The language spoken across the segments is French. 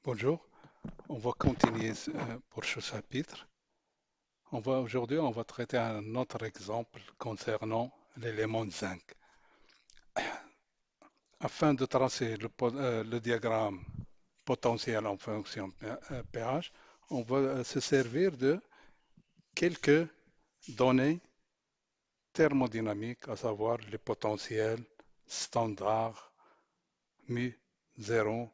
Bonjour, on va continuer pour ce chapitre. Aujourd'hui, on va traiter un autre exemple concernant l'élément zinc. Afin de tracer le diagramme potentiel en fonction pH, on va se servir de quelques données thermodynamiques, à savoir les potentiels standards mu 0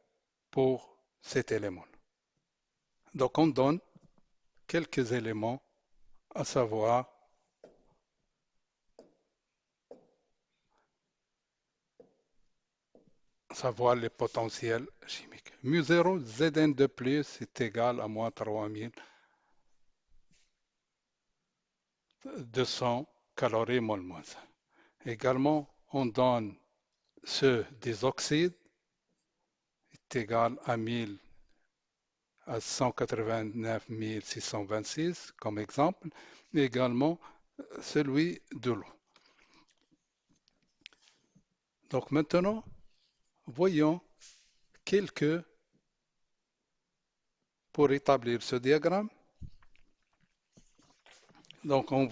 pour cet élément. Donc, on donne quelques éléments, à savoir les potentiels chimiques. Mu 0, Zn de plus est égal à moins 3200 calories mol moins 1. Également, on donne ceux des oxydes est égal à 1000 à 189 626 comme exemple, et également celui de l'eau. Donc maintenant, voyons quelques pour établir ce diagramme. Donc on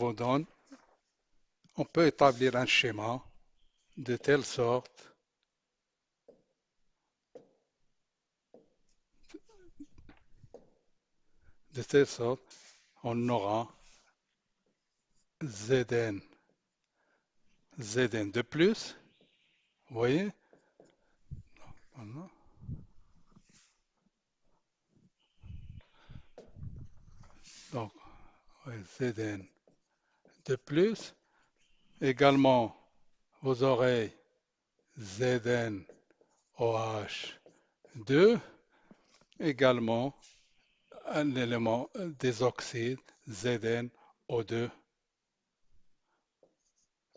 peut établir un schéma de telle sorte on aura Zn de plus, vous voyez, voilà. Donc ouais, Zn de plus, également vous aurez ZnOH2, également un élément des oxydes ZnO2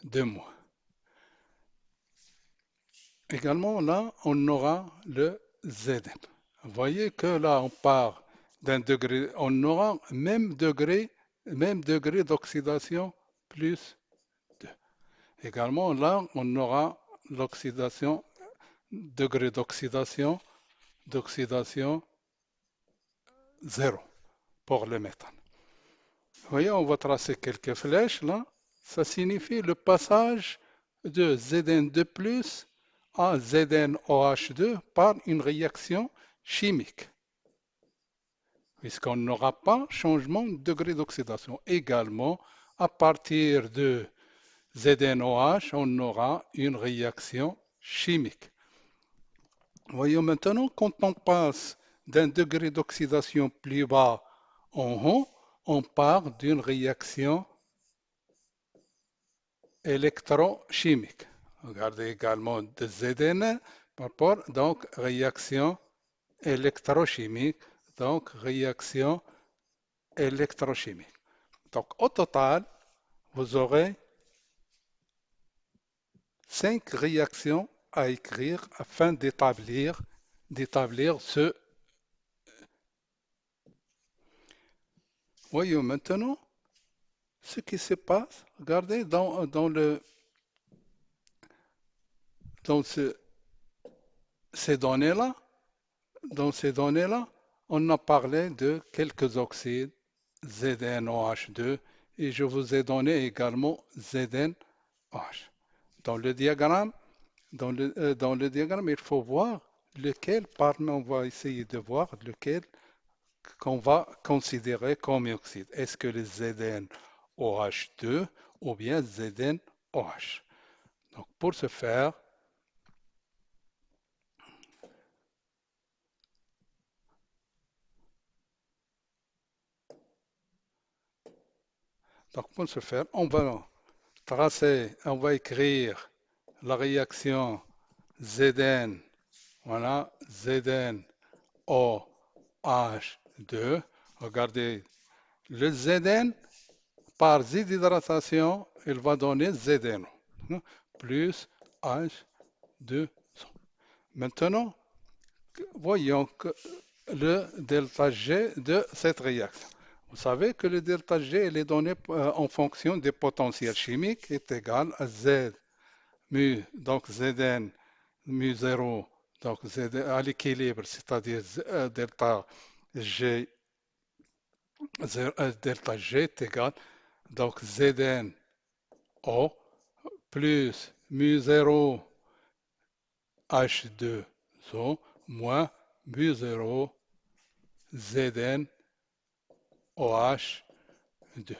de moins. Également là, on aura le Zn. Vous voyez que là, on part d'un degré, on aura même degré d'oxydation plus 2. Également, là, on aura l'oxydation, degré d'oxydation 0 pour le méthane. Vous voyez, on va tracer quelques flèches là. Ça signifie le passage de Zn2+ à ZnOH2 par une réaction chimique, puisqu'on n'aura pas changement de degré d'oxydation. Également, à partir de ZnOH, on aura une réaction chimique. Voyons maintenant, quand on passe d'un degré d'oxydation plus bas en haut, on part d'une réaction électrochimique. Regardez également de Zn par rapport, donc réaction électrochimique, donc réaction électrochimique. Donc au total, vous aurez 5 réactions à écrire afin d'établir ce. Voyons maintenant ce qui se passe. Regardez dans ces données-là. Dans ces données-là, on a parlé de quelques oxydes, ZnOH2, et je vous ai donné également ZnOH. Dans le diagramme, dans le diagramme, il faut voir lequel, on va essayer de voir lequel qu'on va considérer comme oxyde. Est-ce que le ZnOH2 ou bien ZnOH? Donc, pour ce faire, on va on va écrire la réaction Zn, voilà, ZnOH2. Regardez, le Zn par Z d'hydratation, il va donner Zn plus H2. Maintenant, voyons que le delta G de cette réaction. Vous savez que le delta G il est donné en fonction des potentiels chimiques est égal à Z mu, donc Zn mu 0 Donc, Z à l'équilibre, c'est-à-dire delta G, delta G est égal, donc Zn O plus mu 0 H2O moins mu 0 Zn OH2.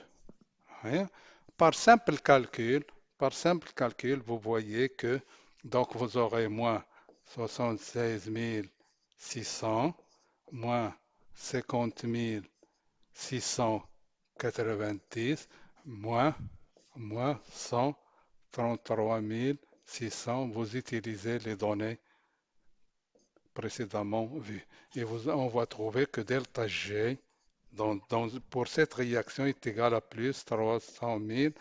Hein. Par simple calcul, par simple calcul, vous voyez que donc vous aurez moins 76 600 moins 50 690 moins 133 600. Vous utilisez les données précédemment vues. Et on va trouver que delta G pour cette réaction est égal à plus 300 000.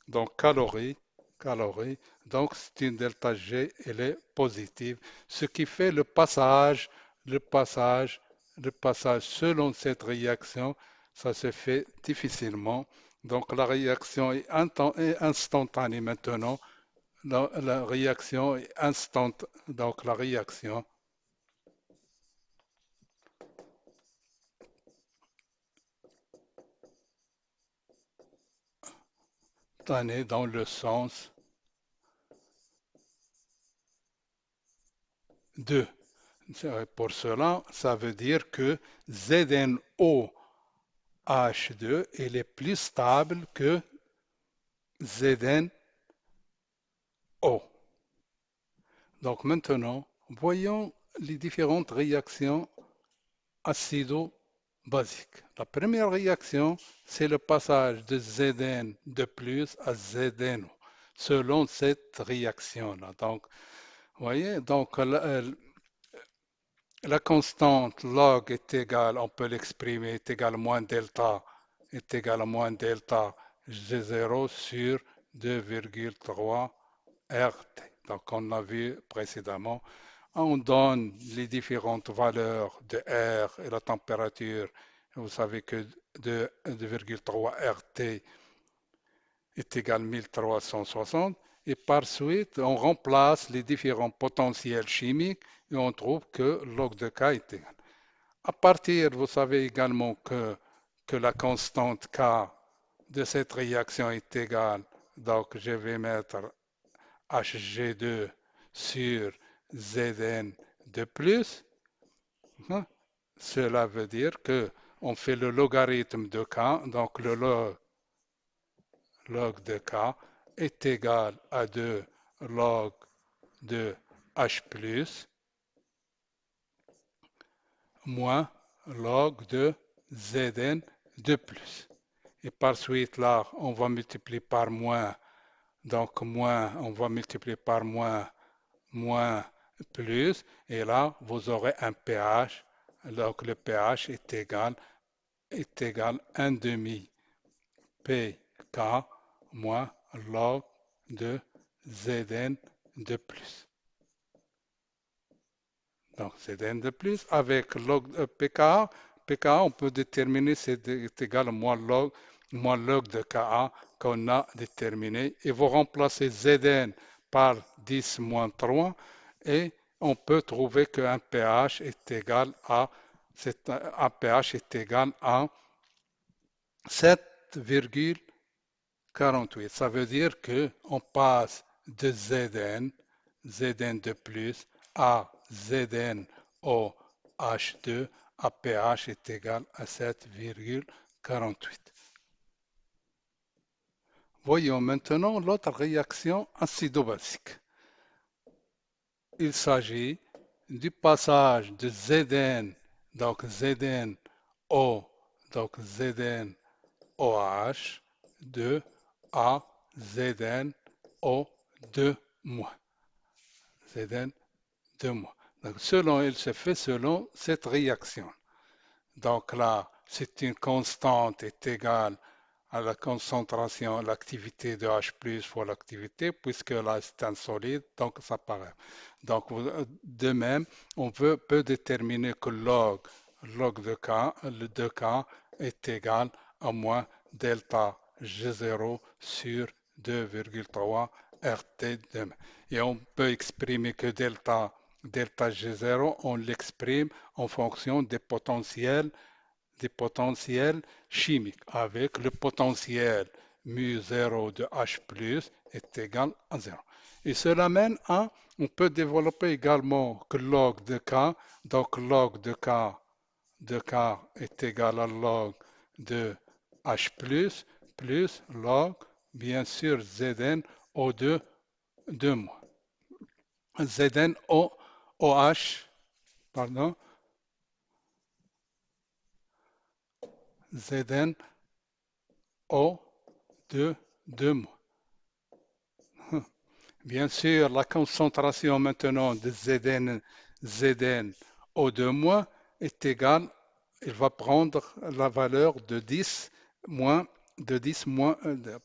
Donc calories. Donc c'est une delta G, elle est positive. Ce qui fait le passage, le passage selon cette réaction, ça se fait difficilement. Donc la réaction est instantanée maintenant. La réaction est instantanée. Donc la réaction est dans le sens de. Pour cela, ça veut dire que ZNO H2 il est plus stable que ZNO. Donc maintenant, voyons les différentes réactions acido-basiques. La première réaction, c'est le passage de Zn de plus à Zno, selon cette réaction-là. Donc, vous voyez, donc la constante log est égale, on peut l'exprimer, est égale à moins delta, est égale à moins delta G0 sur 2,3 RT. Donc, on a vu précédemment, on donne les différentes valeurs de R et la température. Vous savez que 2,3 RT est égal à 1360. Et par suite, on remplace les différents potentiels chimiques et on trouve que log de K est égal. À partir, vous savez également que la constante K de cette réaction est égale. Donc, je vais mettre Hg2 sur Zn de plus. Hein. Cela veut dire que on fait le logarithme de K, donc le log de K est égal à 2 log de H plus moins log de Zn de plus. Et par suite, là, on va multiplier par moins. Donc, moins, on va multiplier par moins plus. Et là, vous aurez un pH. Donc, le pH est égal à 1 demi pK moins log de Zn de plus. Donc, Zn de plus avec log pKa. pKa, on peut déterminer c'est égal à moins log de Ka qu'on a déterminé. Et vous remplacez Zn par 10 moins 3 et on peut trouver qu'un pH est égal à un pH est égal à 7,48. Ça veut dire qu'on passe de Zn de plus à ZnOH2 à pH est égal à 7,48. Voyons maintenant l'autre réaction acido-basique. Il s'agit du passage de Zn, donc ZnO, donc ZnOH, de à ZnO2-. Zn2-. Donc, il se fait selon cette réaction. Donc là, c'est une constante est égale à la concentration, l'activité de H fois l'activité, puisque là c'est un solide, donc ça paraît. Donc de même, peut déterminer que log de K, le 2K est égal à moins delta G0 sur 2,3 RT de même. Et on peut exprimer que delta Delta G0, on l'exprime en fonction des potentiels chimiques, avec le potentiel mu0 de H plus est égal à 0. Et cela mène à, on peut développer également que log de K, donc log de K est égal à log de H plus log, bien sûr, Zn O2 de moins. Zn O, OH, pardon, Zn O2 de moins. Bien sûr, la concentration maintenant de Zn O2- est égale, il va prendre la valeur de 10 moins,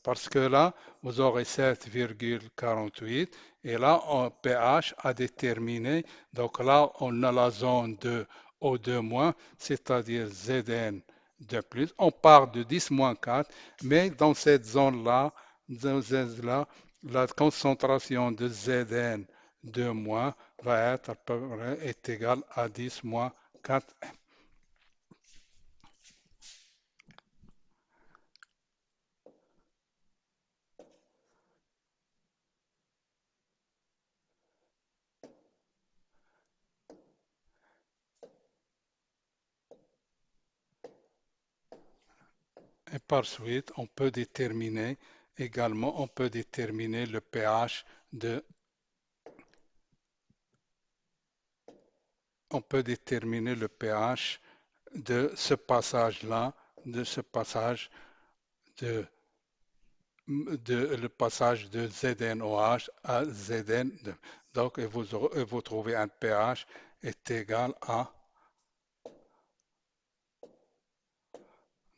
parce que là, vous aurez 7,48 et là, en pH à déterminer. Donc là, on a la zone de O2-, c'est-à-dire Zn de plus. On part de 10 4, mais dans cette zone-là, la concentration de Zn de moins va être à peu près est égale à 10 4. Et par suite, on peut déterminer également, on peut déterminer le pH de, on peut déterminer le pH de ce passage-là, de ce passage de, le passage de ZnOH à Zn. Donc, vous trouvez un pH est égal à,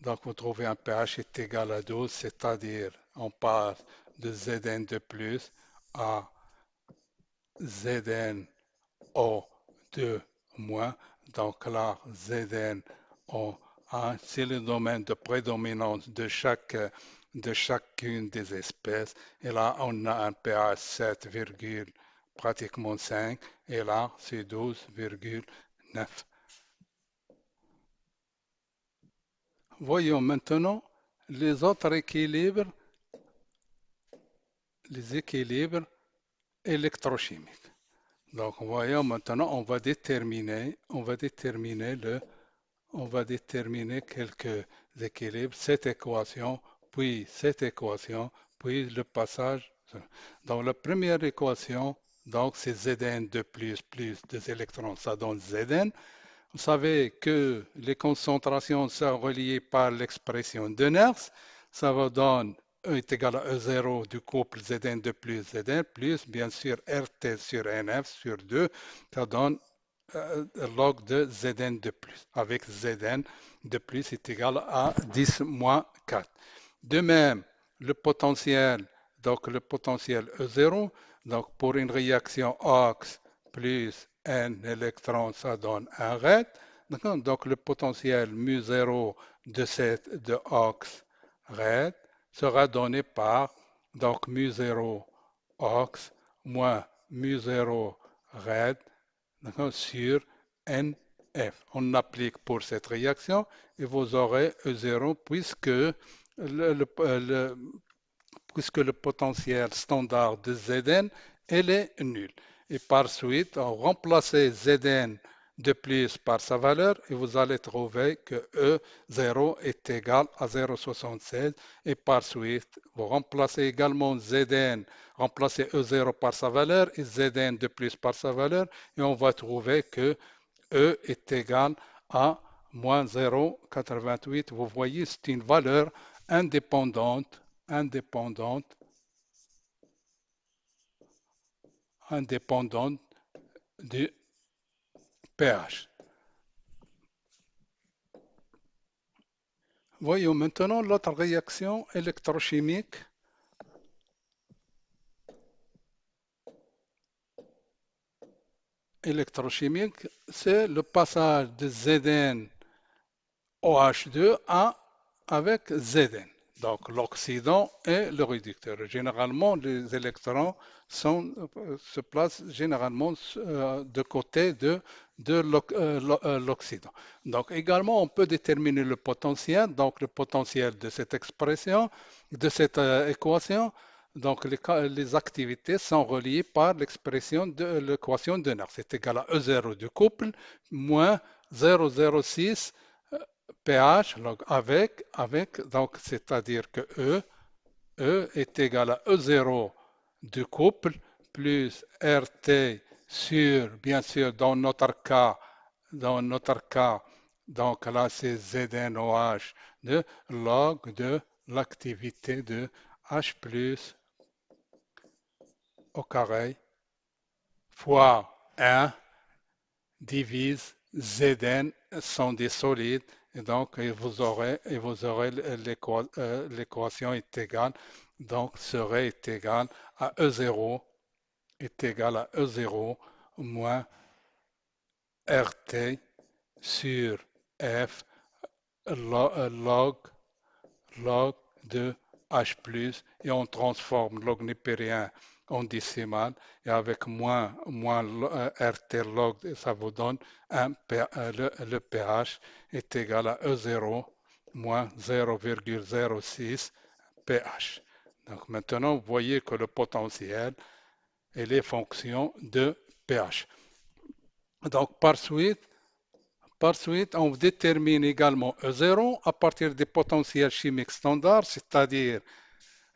donc vous trouvez un pH est égal à 12, c'est-à-dire on passe de Zn de plus à Zn O2-. Donc là, ZnO1, c'est le domaine de prédominance de chacune des espèces. Et là, on a un pH 7, pratiquement 5. Et là, c'est 12,9. Voyons maintenant les autres équilibres, les équilibres électrochimiques. Donc, voyons maintenant, on va déterminer quelques équilibres, cette équation, puis le passage. Dans la première équation, donc c'est Zn de plus des électrons, ça donne Zn. Vous savez que les concentrations sont reliées par l'expression de Nernst. Ça vous donne E est égal à E0 du couple Zn de plus Zn plus, bien sûr, RT sur NF sur 2. Ça donne log de Zn de plus, avec Zn de plus est égal à 10 moins 4. De même, le potentiel, donc le potentiel E0, donc pour une réaction OX plus un électron, ça donne un RED. Donc le potentiel mu0 de OX RED sera donné par donc mu0 OX moins mu0 RED sur NF. On applique pour cette réaction et vous aurez E0 puisque le potentiel standard de Zn elle est nul. Et par suite, on remplace Zn de plus par sa valeur et vous allez trouver que E0 est égal à 0,76 et par suite, vous remplacez également Zn, remplacez E0 par sa valeur et Zn de plus par sa valeur et on va trouver que E est égal à moins 0,88. Vous voyez, c'est une valeur indépendante, indépendante du pH. Voyons maintenant l'autre réaction électrochimique. Électrochimique, c'est le passage de ZnOH2 à avec Zn. Donc l'oxydant et le réducteur. Généralement, les électrons se placent généralement de côté de l'oxydant. Donc également, on peut déterminer le potentiel, donc le potentiel de cette expression, de cette équation. Donc les activités sont reliées par l'expression de l'équation de Nernst. C'est égal à E0 du couple moins 0,06 pH donc donc c'est-à-dire que E est égal à E0 du couple plus RT sur, bien sûr, dans notre cas, donc là c'est ZNOH de log de l'activité de H plus au carré fois 1 divise Zn sont des solides et donc vous aurez l'équation est égale donc serait est égale à E0 est égal à E0 moins RT sur F log log de H plus et on transforme log népérien en décimale et avec moins RT log, ça vous donne le pH est égal à E0 moins 0,06 pH. Donc maintenant, vous voyez que le potentiel est les fonctions de pH. Donc par suite, on détermine également E0 à partir des potentiels chimiques standards, c'est-à-dire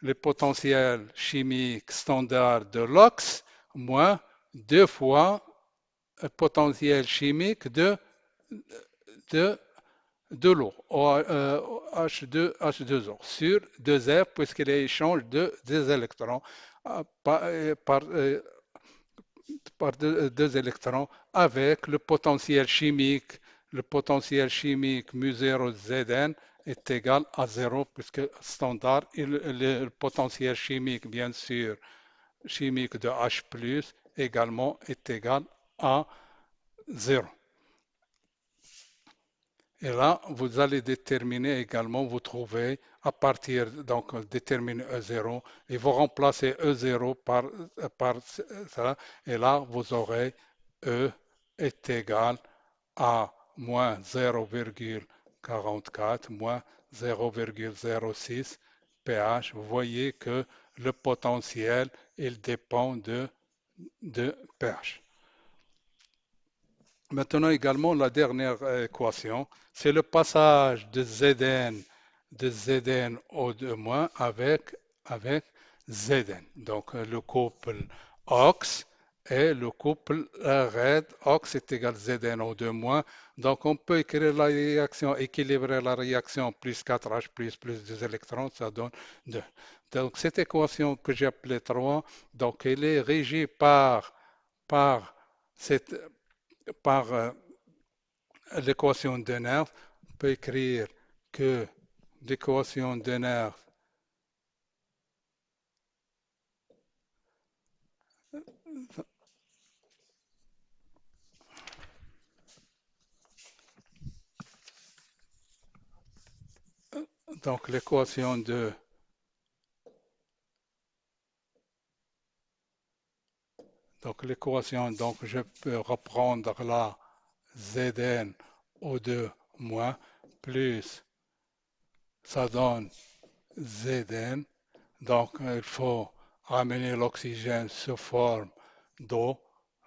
le potentiel chimique standard de l'ox moins deux fois le potentiel chimique de, de l'eau, H2O, sur 2R, puisqu'il y a échange des électrons par deux électrons avec le potentiel chimique mu0 Zn est égal à 0 puisque standard et le potentiel chimique bien sûr chimique de H plus également est égal à 0. Et là, vous allez déterminer également, vous trouvez à partir, donc déterminer E0 et vous remplacez E0 par ça. Et là, vous aurez E est égal à moins 0,44 moins 0,06 pH. Vous voyez que le potentiel, il dépend de pH. Maintenant également la dernière équation, c'est le passage de Zn au 2 moins avec Zn. Donc le couple OX et le couple RED. OX est égal à Zn au 2 moins. Donc on peut écrire la réaction, équilibrer la réaction plus 4H plus 2 électrons, ça donne 2. Donc cette équation que j'ai appelée 3, donc elle est régie par cette par l'équation de Nernst, on peut écrire que l'équation de Nernst, donc l'équation donc je peux reprendre là Zn O2 moins plus ça donne Zn. Donc il faut ramener l'oxygène sous forme d'eau,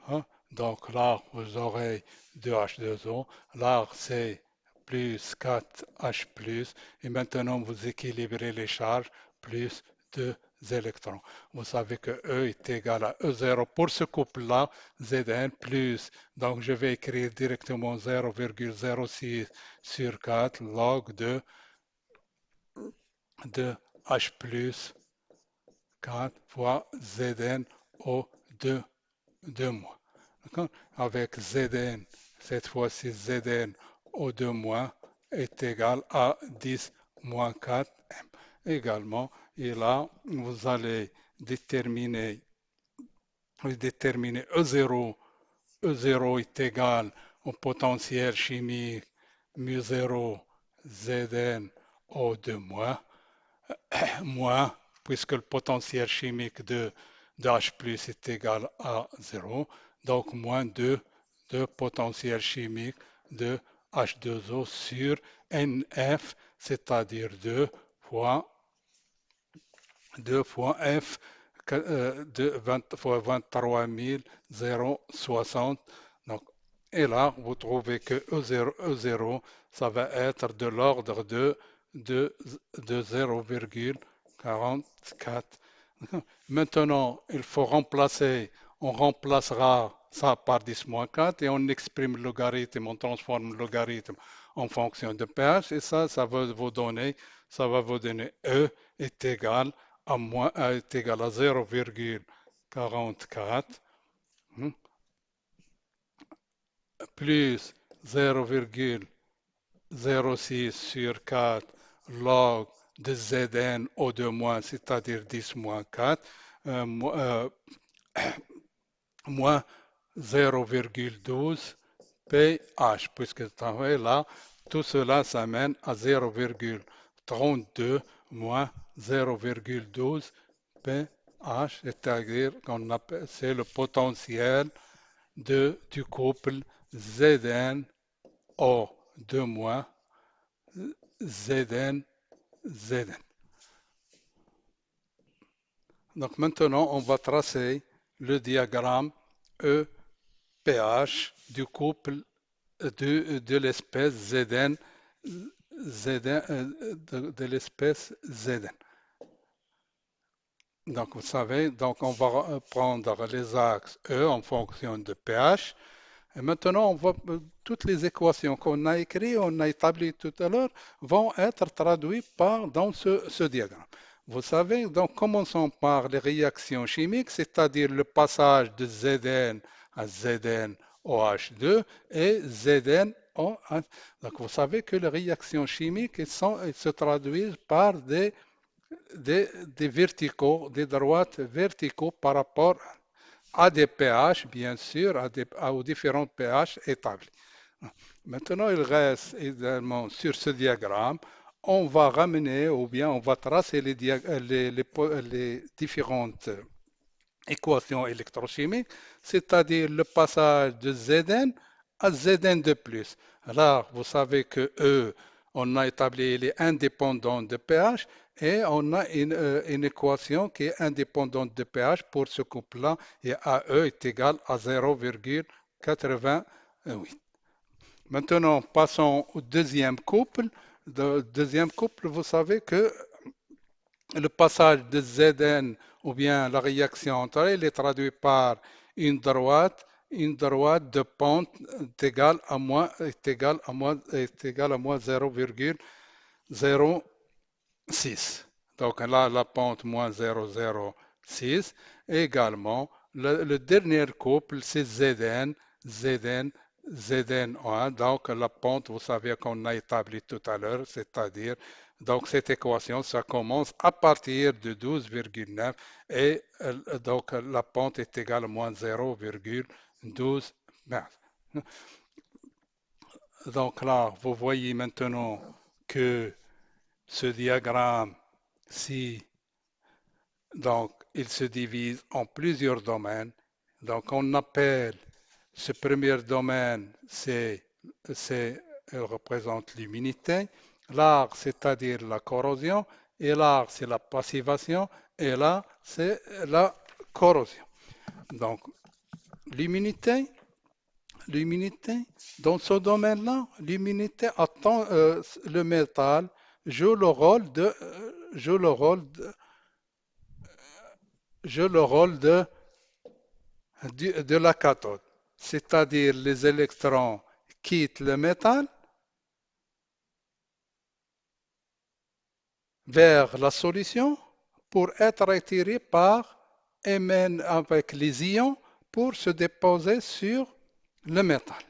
hein. Donc là, vous aurez 2H2O. Là, c'est plus 4H plus. Et maintenant, vous équilibrez les charges plus 2 électrons. Vous savez que E est égal à E0 pour ce couple-là, Zn plus. Donc, je vais écrire directement 0,06 sur 4 log de H plus 4 fois Zn au 2 moins. Avec Zn, cette fois-ci Zn au 2 moins est égal à 10 moins 4 M. Également, et là, vous allez déterminer E0. E0 est égal au potentiel chimique mu0 Zn au 2 moins moins, puisque le potentiel chimique de H plus est égal à zéro, donc moins 2 potentiel chimique de H2O sur NF, c'est-à-dire 2 fois F de 20 fois 23 060. Donc, et là, vous trouvez que E0, ça va être de l'ordre de 0,44. Maintenant, il faut remplacer, on remplacera ça par 10-4 et on exprime le logarithme, on transforme le logarithme en fonction de pH et ça va vous donner E est égal est égal à 0,44 plus 0,06 sur 4 log de Zn au 2 moins, c'est-à-dire 10 moins 4, moins 0,12 pH, puisque là, tout cela s'amène à 0,32 moins 0,12 pH, c'est-à-dire qu'on appelle, c'est le potentiel du couple ZnO2 moins Zn Zn. Donc maintenant, on va tracer le diagramme EPH du couple de l'espèce Zn, de l'espèce Zn. Donc vous savez, donc on va prendre les axes E en fonction de pH. Et maintenant, toutes les équations qu'on a écrites, on a établies tout à l'heure, vont être traduites dans ce diagramme. Vous savez, donc commençons par les réactions chimiques, c'est-à-dire le passage de Zn à ZnOH2 et ZnOH. Donc vous savez que les réactions chimiques elles se traduisent par des verticaux, des droites verticaux par rapport à des pH, bien sûr, aux différents pH établis. Maintenant, il reste également sur ce diagramme, on va ramener ou bien on va tracer les différentes équation électrochimique, c'est-à-dire le passage de Zn à Zn de plus. Alors, vous savez que E, on a établi, il est indépendant de pH et on a une équation qui est indépendante de pH pour ce couple-là et AE est égal à 0,88. Maintenant, passons au deuxième couple. Le deuxième couple, vous savez que le passage de Zn ou bien la réaction entre elles est traduit par une droite de pente est égale à moins 0,06. Donc là, la pente moins 0,06. Également, le dernier couple, c'est Zn1. Donc la pente, vous savez qu'on a établi tout à l'heure, c'est-à-dire, donc cette équation, ça commence à partir de 12,9 et donc la pente est égale à moins 0,12 mètres. Donc là, vous voyez maintenant que ce diagramme-ci, donc, il se divise en plusieurs domaines. Donc, on appelle ce premier domaine, il représente l'humidité. L'art, c'est-à-dire la corrosion. Et l'art, c'est la passivation. Et là, c'est la corrosion. Donc, l'humidité, l'humidité, dans ce domaine-là, l'humidité attend le métal joue le rôle joue le rôle de, joue le rôle de la cathode, c'est-à-dire les électrons quittent le métal vers la solution pour être attirés par et mènent avec les ions pour se déposer sur le métal.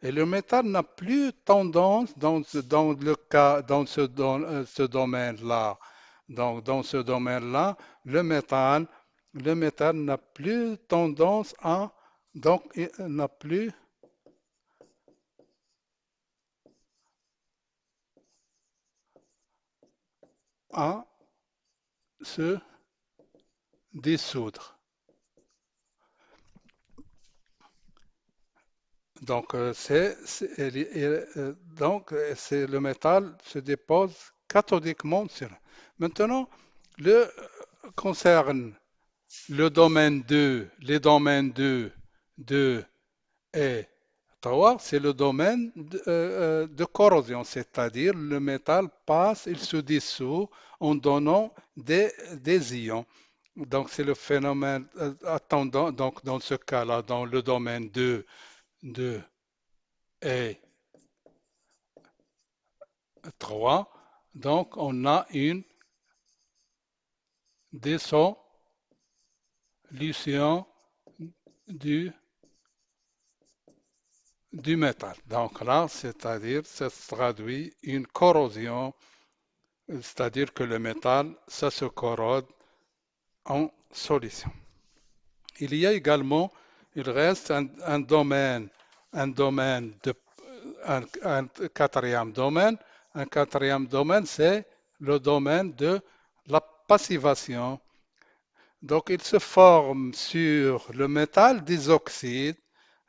Et le métal n'a plus tendance dans le cas, ce domaine-là. Donc, dans ce domaine-là, le métal n'a plus tendance donc, il n'a plus à se dissoudre. Donc, c'est le métal se dépose cathodiquement sur. Maintenant, le concerne le domaine 2, les domaines 2 et 3, c'est le domaine de corrosion, c'est-à-dire le métal passe, il se dissout en donnant des ions. Donc, c'est le phénomène attendant, donc dans ce cas-là, dans le domaine 2 et 3, donc on a une dissolution du, du métal. Donc là, c'est-à-dire, ça se traduit une corrosion, c'est-à-dire que le métal, ça se corrode en solution. Il y a également, il reste un domaine un quatrième domaine. Un quatrième domaine, c'est le domaine de la passivation. Donc, il se forme sur le métal des oxydes.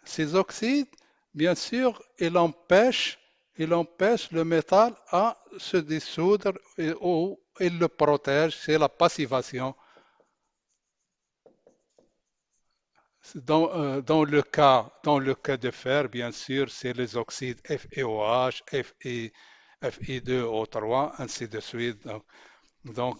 Ces oxydes, bien sûr, il empêche le métal à se dissoudre ou il le protège, c'est la passivation. Dans le cas de fer, bien sûr, c'est les oxydes FeOH, Fe2O3, ainsi de suite. Donc,